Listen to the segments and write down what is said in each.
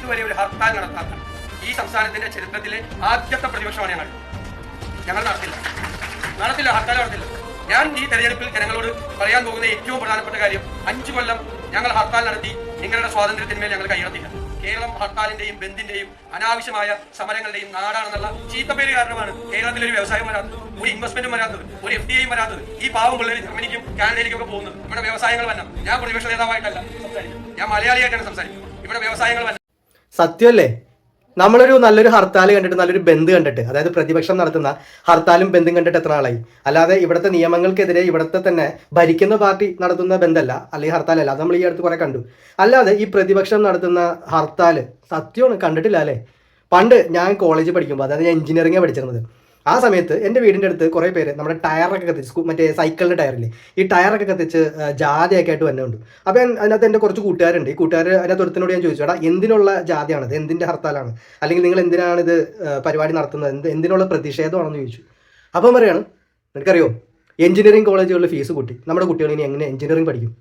ഇന്നുവരെ ഒരു ഹർത്താൽ നടത്താത്ത ഈ സംസ്ഥാനത്തിന്റെ ചരിത്രത്തിലെ ആദ്യത്തെ പ്രതിപക്ഷമാണ് ഞങ്ങൾ നടത്തില്ല ഹർത്താൽ നടത്തില്ല. ഞാൻ ഈ തെരഞ്ഞെടുപ്പിൽ ജനങ്ങളോട് പറയാൻ പോകുന്ന ഏറ്റവും പ്രധാനപ്പെട്ട കാര്യം, 5 കൊല്ലം ഞങ്ങൾ ഹർത്താൽ നടത്തി നിങ്ങളുടെ സ്വാതന്ത്ര്യത്തിന്മേൽ ഞങ്ങൾ കൈയടത്തില്ല. കേരളം ഹർത്താലിന്റെയും ബന്ദിന്റെയും അനാവശ്യമായ സമരങ്ങളുടെയും നാടാണെന്നുള്ള ചീത്തപ്പേര് കാരണമാണ് കേരളത്തിൽ ഒരു വ്യവസായം വരാത്തത്, ഒരു ഇൻവെസ്റ്റ്മെന്റും വരാത്തത്, ഒരു FDIയും വരാത്തത്. ഈ പാവം പിള്ളേർ ജർമ്മനിക്കും കാനഡയിലേക്കും ഒക്കെ പോകുന്നത്. ഇവിടെ വ്യവസായങ്ങൾ വരണം. ഞാൻ പ്രതിപക്ഷ നേതാവായിട്ടല്ല സംസാരിക്കുന്നത്, ഞാൻ മലയാളിയായിട്ടാണ് സംസാരിക്കുന്നത്. ഇവിടെ വ്യവസായങ്ങൾ വരണം. സത്യമല്ലേ? നമ്മളൊരു നല്ലൊരു ഹർത്താൽ കണ്ടിട്ട്, നല്ലൊരു ബന്ദ് കണ്ടിട്ട്, അതായത് പ്രതിപക്ഷം നടത്തുന്ന ഹർത്താലും ബന്ദും കണ്ടിട്ട് എത്ര ആളായി? അല്ലാതെ ഇവിടുത്തെ നിയമങ്ങൾക്കെതിരെ ഇവിടുത്തെ തന്നെ ഭരിക്കുന്ന പാർട്ടി നടത്തുന്ന ബന്ധല്ല, അല്ലെങ്കിൽ ഹർത്താലല്ല. അത് നമ്മൾ ഈ അടുത്ത് കുറെ കണ്ടു. അല്ലാതെ ഈ പ്രതിപക്ഷം നടത്തുന്ന ഹർത്താൽ സത്യമാണ്, കണ്ടിട്ടില്ല അല്ലേ? പണ്ട് ഞാൻ കോളേജിൽ പഠിക്കുമ്പോൾ, അതായത് ഞാൻ എഞ്ചിനീയറിംഗ് പഠിച്ചിരുന്നത്, ആ സമയത്ത് എൻ്റെ വീടിൻ്റെ അടുത്ത് കുറേ പേര് നമ്മുടെ ടയറൊക്കെ കത്തിച്ച്, മറ്റേ സൈക്കിളിൻ്റെ ടയറില്ലേ, ഈ ടയറൊക്കെ കത്തിച്ച് ജാതിയൊക്കെ ആയിട്ട് വന്നുണ്ട്. അപ്പോൾ അതിനകത്ത് എൻ്റെ കുറച്ച് കൂട്ടുകാരുണ്ട്. ഈ കൂട്ടുകാർ അതിനകത്ത് ഒരുത്തിനോട് ഞാൻ ചോദിച്ചു, എടാ എന്തിനുള്ള ജാതിയാണിത്, എന്തിൻ്റെ ഹർത്താലാണ്, അല്ലെങ്കിൽ നിങ്ങൾ എന്തിനാണിത് പരിപാടി നടത്തുന്നത്, എന്തിനുള്ള പ്രതിഷേധമാണെന്ന് ചോദിച്ചു. അപ്പം പറയാണ്, നിനക്കറിയോ എഞ്ചിനീയറിംഗ് കോളേജുകളിൽ ഫീസ് കൂട്ടി, നമ്മുടെ കുട്ടികൾ ഇനി എങ്ങനെ എഞ്ചിനീയറിംഗ് പഠിക്കും?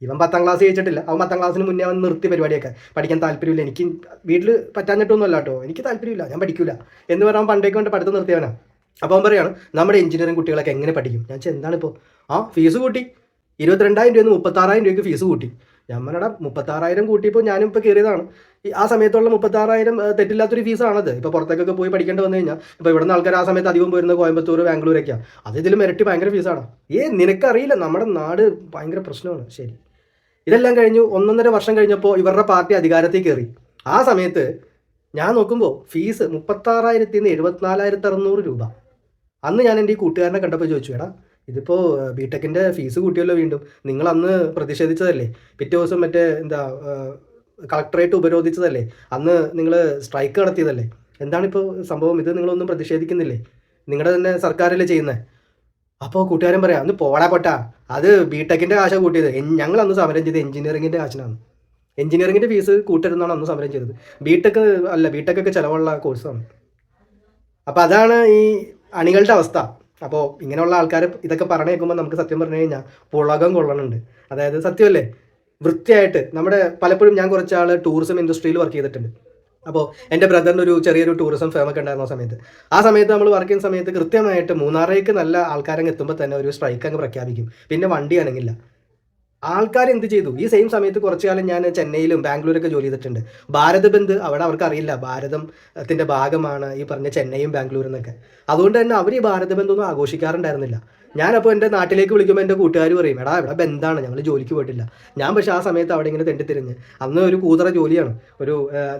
ഇവൻ 10ാം ക്ലാസ് ജയിച്ചിട്ടില്ല, അവൻ 10ാം ക്ലാസ്സിന് മുന്നേ അവൻ നിർത്തി പരിപാടിയൊക്കെ. പഠിക്കാൻ താല്പര്യമില്ല, എനിക്ക് വീട്ടിൽ പറ്റാഞ്ഞിട്ടൊന്നുമല്ല കേട്ടോ, എനിക്ക് താല്പര്യമില്ല, ഞാൻ പഠിക്കില്ല എന്ന് പറഞ്ഞാൽ പണ്ടേക്ക് വേണ്ടി പഠിത്തം നിർത്തിയവനാ. അപ്പോൾ അവൻ പറയാണ്, നമ്മുടെ എഞ്ചിനീയറിംഗ് കുട്ടികളൊക്കെ എങ്ങനെ പഠിക്കും? ഞാൻ എന്താണിപ്പോൾ ഫീസ് കൂട്ടി, 22,000 രൂപ 36,000 രൂപയ്ക്ക് ഫീസ് കൂട്ടി. ഞാൻ പറഞ്ഞാൽ 36,000 കൂട്ടിയപ്പോൾ ഞാനും ഇപ്പോൾ കയറിയതാണ്. ആ സമയത്തുള്ള 36,000 തെറ്റില്ലാത്തൊരു ഫീസാണത്. ഇപ്പോൾ പുറത്തേക്കൊക്കെ പോയി പഠിക്കേണ്ടി വന്നു കഴിഞ്ഞാൽ, ഇപ്പോൾ ഇവിടുന്ന് ആൾക്കാർ ആ സമയത്ത് അധികം പോയിരുന്നത് കോയമ്പത്തൂർ, ബാംഗ്ലൂരൊക്കെയാണ്. അത് ഇതിലും ഇരട്ടി ഭയങ്കര ഫീസാണ്. നിനക്കറിയില്ല, നമ്മുടെ നാട് ഭയങ്കര പ്രശ്നമാണ്. ശരി, ഇതെല്ലാം കഴിഞ്ഞു 1.5 വർഷം കഴിഞ്ഞപ്പോൾ ഇവരുടെ പാർട്ടി അധികാരത്തിൽ കയറി. ആ സമയത്ത് ഞാൻ നോക്കുമ്പോൾ ഫീസ് 36,000 നിന്ന് 74,600 രൂപ. അന്ന് ഞാൻ എൻ്റെ ഈ കൂട്ടുകാരനെ കണ്ടപ്പോൾ ചോദിച്ചു, എടാ ഇതിപ്പോൾ ബിടെക്കിൻ്റെ ഫീസ് കൂട്ടിയല്ലോ വീണ്ടും, നിങ്ങൾ അന്ന് പ്രതിഷേധിച്ചതല്ലേ, പിറ്റേ ദിവസം മറ്റേ കളക്ടറേറ്റ് ഉപരോധിച്ചതല്ലേ, അന്ന് നിങ്ങൾ സ്ട്രൈക്ക് നടത്തിയതല്ലേ, എന്താണിപ്പോൾ സംഭവം? ഇത് നിങ്ങളൊന്നും പ്രതിഷേധിക്കുന്നില്ലേ? നിങ്ങളുടെ തന്നെ സർക്കാരല്ലേ ചെയ്യുന്നത്? അപ്പോൾ കൂട്ടുകാരൻ പറയാം, അന്ന് പോടാ പൊട്ടാ, അത് ബിടെക്കിൻ്റെ കാശ കൂട്ടിയത്, ഞങ്ങൾ അന്ന് സമരം ചെയ്ത് എഞ്ചിനീയറിങ്ങിൻ്റെ കാശിനാണ്. എഞ്ചിനീയറിങ്ങിൻ്റെ ഫീസ് കൂട്ടരുന്നാണ് അന്ന് സമരം ചെയ്തത്. ബിടെക്കൊക്കെ ചിലവുള്ള കോഴ്സാണ്. അപ്പോൾ അതാണ് ഈ അണികളുടെ അവസ്ഥ. അപ്പോൾ ഇങ്ങനെയുള്ള ആൾക്കാർ ഇതൊക്കെ പറഞ്ഞു കേൾക്കുമ്പോൾ നമുക്ക് സത്യം പറഞ്ഞു കഴിഞ്ഞാൽ പുളകം കൊള്ളണുണ്ട്. അതായത് സത്യമല്ലേ, വൃത്തിയായിട്ട് നമ്മുടെ പലപ്പോഴും ഞാൻ കുറച്ചാൾ ടൂറിസം ഇൻഡസ്ട്രിയിൽ വർക്ക് ചെയ്തിട്ടുണ്ട്. അപ്പോൾ എൻ്റെ ബ്രദറിന് ഒരു ചെറിയൊരു ടൂറിസം ഫേമൊക്കെ ഉണ്ടായിരുന്ന സമയത്ത്, ആ സമയത്ത് നമ്മൾ വർക്ക് ചെയ്യുന്ന സമയത്ത് കൃത്യമായിട്ട് മൂന്നാറിലേക്ക് നല്ല ആൾക്കാരങ്ങ് എത്തുമ്പോൾ തന്നെ ഒരു സ്ട്രൈക്ക് അങ്ങ് പ്രഖ്യാപിക്കും. പിന്നെ വണ്ടി അനങ്ങില്ല. ആൾക്കാർ എന്ത് ചെയ്തു? ഈ സെയിം സമയത്ത് കുറച്ചു കാലം ഞാൻ ചെന്നൈയിലും ബാംഗ്ലൂരൊക്കെ ജോലി ചെയ്തിട്ടുണ്ട്. ഭാരത് ബന്ദ് അവിടെ അവർക്ക് അറിയില്ല ഭാരതത്തിൻ്റെ ഭാഗമാണ് ഈ പറഞ്ഞ ചെന്നൈയും ബാംഗ്ലൂരും എന്നൊക്കെ. അതുകൊണ്ട് തന്നെ അവർ ഈ ഭാരത് ബന്ദ് ഒന്നും ആഘോഷിക്കാറുണ്ടായിരുന്നില്ല. ഞാനപ്പോൾ എൻ്റെ നാട്ടിലേക്ക് വിളിക്കുമ്പോൾ എൻ്റെ കൂട്ടുകാർ പറയും, എടാ ഇവിടെ ബന്ധാണ്, ഞങ്ങൾ ജോലിക്ക് പോയിട്ടില്ല. ഞാൻ പക്ഷേ ആ സമയത്ത് അവിടെ ഇങ്ങനെ തെണ്ടിത്തിരിഞ്ഞ്, അന്ന് ഒരു കൂതറ ജോലിയാണ്, ഒരു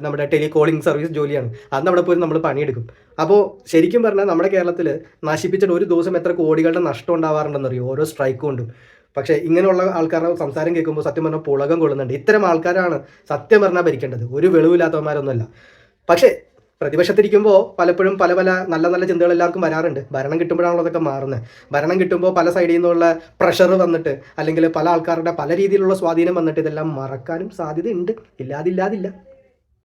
നമ്മുടെ ടെലികോളിംഗ് സർവീസ് ജോലിയാണ്. അന്ന് അവിടെ പോയി നമ്മൾ പണിയെടുക്കും. അപ്പോൾ ശരിക്കും പറഞ്ഞാൽ നമ്മുടെ കേരളത്തിൽ നശിപ്പിച്ചിട്ട് ഒരു ദിവസം എത്ര കോടികളുടെ നഷ്ടം ഉണ്ടാവാറുണ്ടെന്നറിയോ ഓരോ സ്ട്രൈക്ക് കൊണ്ടും. പക്ഷേ ഇങ്ങനെയുള്ള ആൾക്കാരുടെ സംസാരം കേൾക്കുമ്പോൾ സത്യം പറഞ്ഞാൽ പുളകം കൊള്ളുന്നുണ്ട്. ഇത്തരം ആൾക്കാരാണ് സത്യം പറഞ്ഞാൽ ഭരിക്കേണ്ടത്, ഒരു വെളിവില്ലാത്തവന്മാരൊന്നുമല്ല. പക്ഷേ പ്രതിപക്ഷത്തിരിക്കുമ്പോൾ പലപ്പോഴും പല നല്ല നല്ല ചിന്തകൾ എല്ലാവർക്കും വരാറുണ്ട്. ഭരണം കിട്ടുമ്പോഴാണല്ലോ അതൊക്കെ മാറുന്നത്. ഭരണം കിട്ടുമ്പോൾ പല സൈഡിൽ നിന്നുള്ള പ്രഷർ വന്നിട്ട്, അല്ലെങ്കിൽ പല ആൾക്കാരുടെ പല രീതിയിലുള്ള സ്വാധീനം വന്നിട്ട് ഇതെല്ലാം മറക്കാനും സാധ്യതയുണ്ട്. ഇല്ലാതില്ല.